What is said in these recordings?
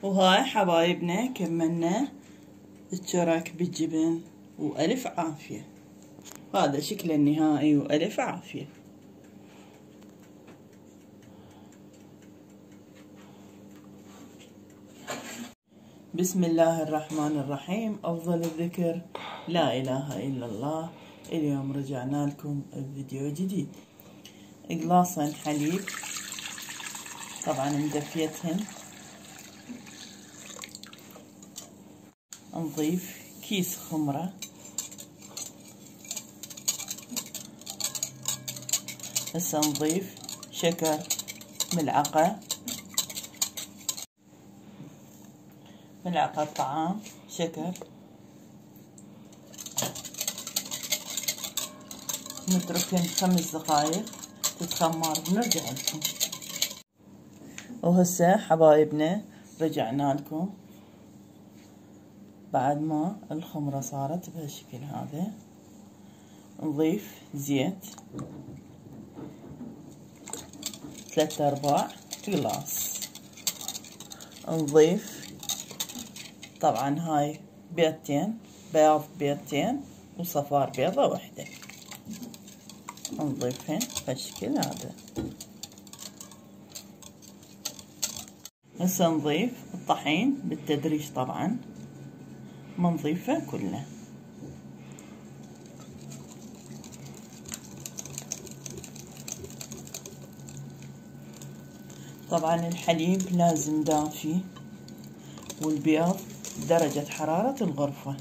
وهاي حبايبنا كملنا الشرك بالجبن وألف عافية. هذا شكله النهائي وألف عافية. بسم الله الرحمن الرحيم. أفضل الذكر لا إله إلا الله. اليوم رجعنا لكم بفيديو جديد. قلاصين حليب طبعا مدفيتهن. نضيف كيس خمرة، هسه نضيف شكر ملعقة طعام شكر، نتركهن 5 دقايق تتخمر ونرجع لكم. وهسه حبايبنا رجعنا لكم بعد ما الخمرة صارت بهالشكل هذا. نضيف زيت 3/4 قلاص. نضيف طبعا هاي بيضتين، بياض بيضتين وصفار بيضة واحدة، نضيفهن بهالشكل هذا. هسه نضيف الطحين بالتدريج طبعا، ما نضيفه كله. طبعا الحليب لازم دافي، والبيض درجة حرارة الغرفة.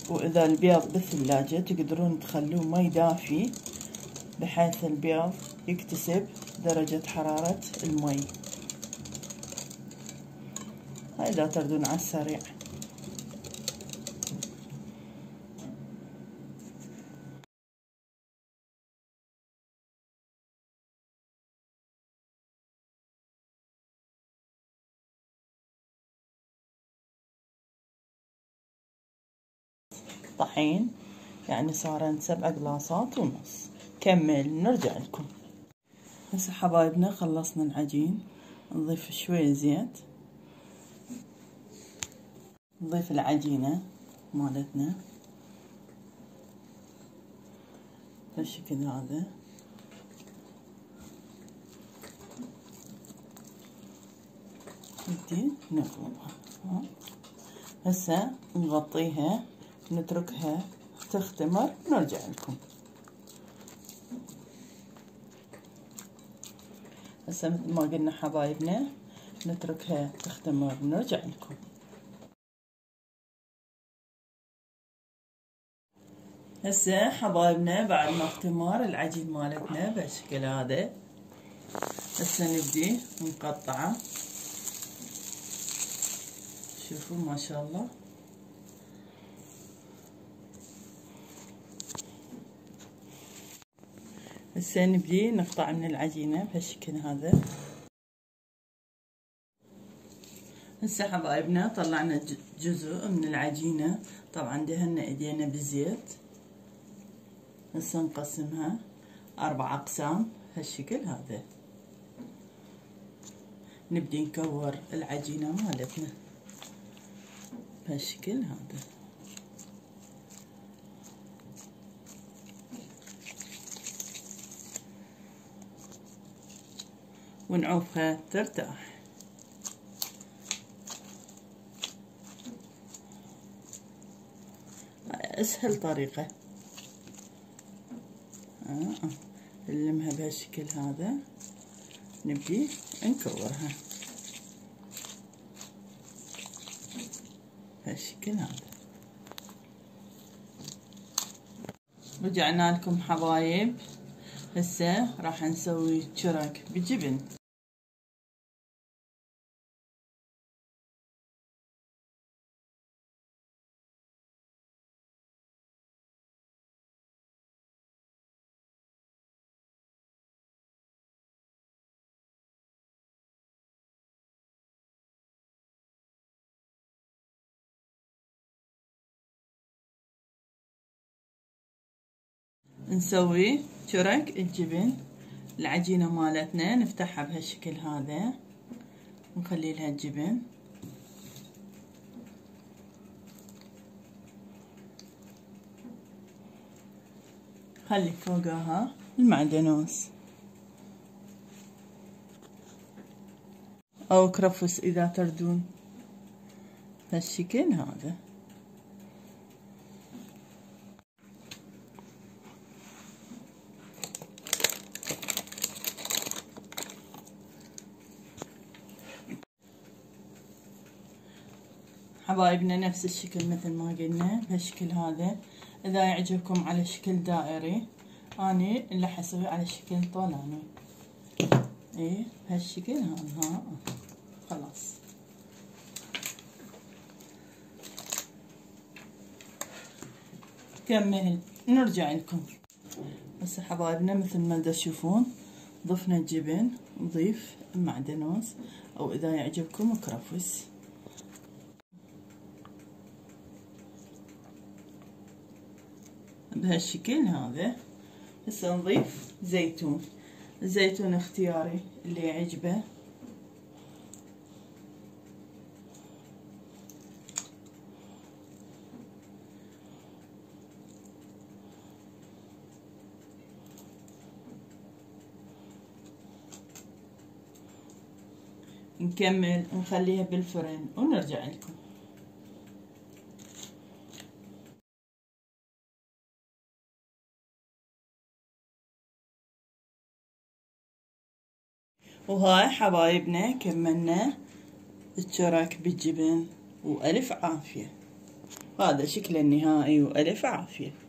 وإذا البيض بالثلاجة تقدرون تخلوه مي دافي بحيث البيض يكتسب درجة حرارة المي. هاي إذا تردون على السريع. طحين يعني صارن 7 قلاصات ونص. كمل نرجع لكم. هسه حبايبنا خلصنا العجين. نضيف شوية زيت، نضيف العجينة مالتنا بالشكل هذا. نبدي نقلبها. هسه نغطيها نتركها تختمر ونرجع لكم. هسه مثل ما قلنا حبايبنا نتركها تختمر ونرجع لكم. هسه حبايبنا بعد ما اختمار العجين مالتنا بهالشكل هذا. هسه نبدي نقطعه. شوفوا ما شاء الله. هسه نبدي نقطع من العجينة بهالشكل هذا. هسه حبايبنا طلعنا جزء من العجينة، طبعا دهنا ايدينا بالزيت. هسه نقسمها 4 أقسام بهالشكل هذا. نبدي نكور العجينة مالتنا بهالشكل هذا. ونعوفها ترتاح. اسهل طريقة. نلمها بهالشكل هذا. نبدي نكورها بهالشكل هذا. رجعنا لكم حبايب. هسه راح نسوي شرك بالجبن. نسوي شرك الجبن. العجينة مالتنا نفتحها بهالشكل هذا، ونخلي لها الجبن. خلي فوقها المعدنوس أو كرفس إذا تردون، هالشكل هذا. حبايبنا نفس الشكل مثل ما قلنا بهالشكل هذا. إذا يعجبكم على شكل دائري، أنا اللي حسوي على شكل طولاني. إيه بهالشكل هذا. خلاص كمل نرجع لكم. بس حبايبنا مثل ما تشوفون ضفنا الجبن، نضيف المعدنوس أو إذا يعجبكم كرفس. بهالشكل هذا. هسه نضيف زيتون. الزيتون اختياري اللي يعجبه. نكمل نخليها بالفرن ونرجع لكم. وهاي حبايبنا كملنا الشرك بالجبن، وألف عافية. هذا شكله النهائي، وألف عافية.